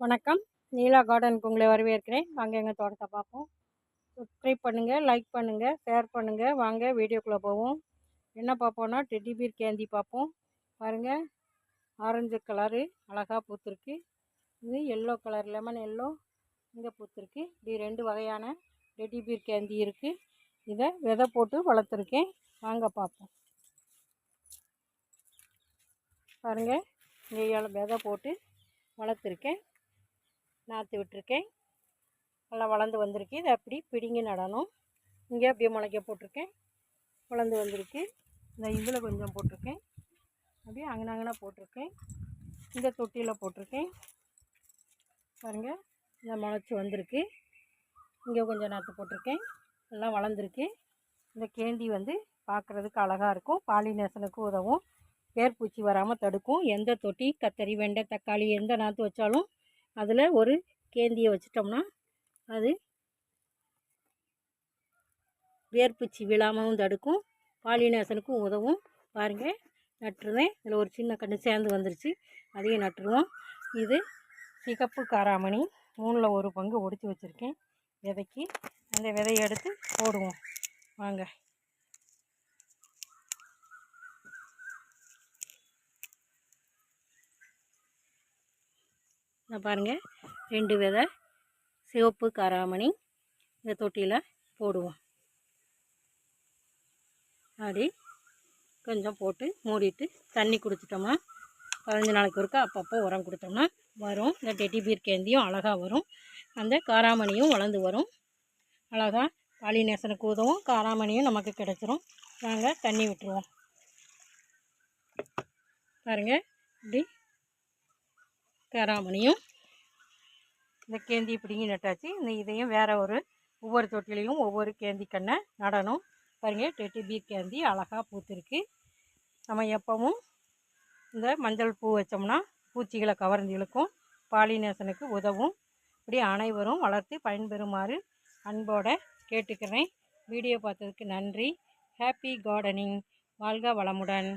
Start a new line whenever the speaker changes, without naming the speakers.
வணக்கம். நீலா கார்டனுக்கு உங்களை வரவேற்கிறேன். வாங்க எங்கள் தோட்டத்தை பார்ப்போம். சப்ஸ்கிரைப் பண்ணுங்கள், லைக் பண்ணுங்கள், ஷேர் பண்ணுங்கள். வாங்க வீடியோக்குள்ளே போவோம். என்ன பார்ப்போன்னா டெடி பீர் கேந்தி பார்ப்போம். பாருங்கள், ஆரஞ்சு கலரு அழகாக பூத்துருக்கு. இது எல்லோ கலர், லெமன் எல்லோ இங்கே பூத்துருக்கு. இப்படி 2 வகையான டெடி பீர் கேந்தி இருக்குது. இதை விதை போட்டு வளர்த்துருக்கேன். வாங்க பார்ப்போம். பாருங்கள், இங்கே விதை போட்டு வளர்த்துருக்கேன். நாற்று விட்டுருக்கேன். நல்லா வளர்ந்து வந்திருக்கு. இதை அப்படி பிடுங்கி நடணும். இங்கே அப்படியே முளைக்க போட்டிருக்கேன். வளர்ந்து வந்திருக்கு. இந்த இதில் கொஞ்சம் போட்டிருக்கேன். அப்படியே அங்கன போட்டிருக்கேன். இந்த தொட்டியில் போட்டிருக்கேன். பாருங்கள், இந்த முளைச்சி வந்திருக்கு. இங்கே கொஞ்சம் நாற்று போட்டிருக்கேன். எல்லாம் வளர்ந்துருக்கு. இந்த கேந்தி பார்க்குறதுக்கு அழகாக இருக்கும். பாலினேஷனுக்கு உதவும். வேர்பூச்சி வராமல் தடுக்கும். எந்த தொட்டி, கத்தரி, வெண்டை, தக்காளி எந்த நாற்று வச்சாலும் அதில் ஒரு கேந்தியை வச்சிட்டோம்னா அது வேர்பூச்சி விழாமவும் தடுக்கும், பாலினேஷனுக்கும் உதவும். பாருங்கள், நட்டுருவேன். இதில் ஒரு சின்ன கன்று சேர்ந்து வந்துருச்சு. அதையும் நட்டுருவோம். இது சிகப்பு காராமணி 3ல் 1 பங்கு ஒடிச்சு வச்சுருக்கேன் விதைக்கு. அந்த விதையை எடுத்து போடுவோம். வாங்க. நான் பாருங்கள், 2 விதை சிவப்பு காராமணி இந்த தொட்டியில் போடுவோம். அப்படி கொஞ்சம் போட்டு மூடிட்டு தண்ணி குடிச்சிட்டோம்னா 15 நாளைக்கு ஒருக்கா அப்பப்போ உரம் கொடுத்தோம்னா வரும். இந்த டெடி பீர் கேந்தியும் அழகாக வரும். அந்த காராமணியும் வளர்ந்து வரும். அழகாக பாலினேஷனுக்கு உதவும். காராமணியும் நமக்கு கிடச்சிரும். நாங்கள் தண்ணி விட்டுருவோம். பாருங்கள், இப்படி காராமணியும் இந்த கேந்தி பிடிங்கி நட்டாச்சு. இந்த இதையும் வேறு ஒவ்வொரு தொட்டிலையும் ஒவ்வொரு கேந்தி கண்ணை நடணும். பாருங்கள், டெடி பீர் கேந்தி அழகாக பூத்துருக்கு. நம்ம எப்பவும் இந்த மஞ்சள் பூ வச்சோம்னா பூச்சிகளை கவர்ந்து இழுக்கும். பாலினேஷனுக்கு உதவும். இப்படி அனைவரும் வளர்த்து பயன்பெறுமாறு அன்போடு கேட்டுக்கிறேன். வீடியோ பார்த்ததுக்கு நன்றி. Happy gardening. வாழ்க வளமுடன்.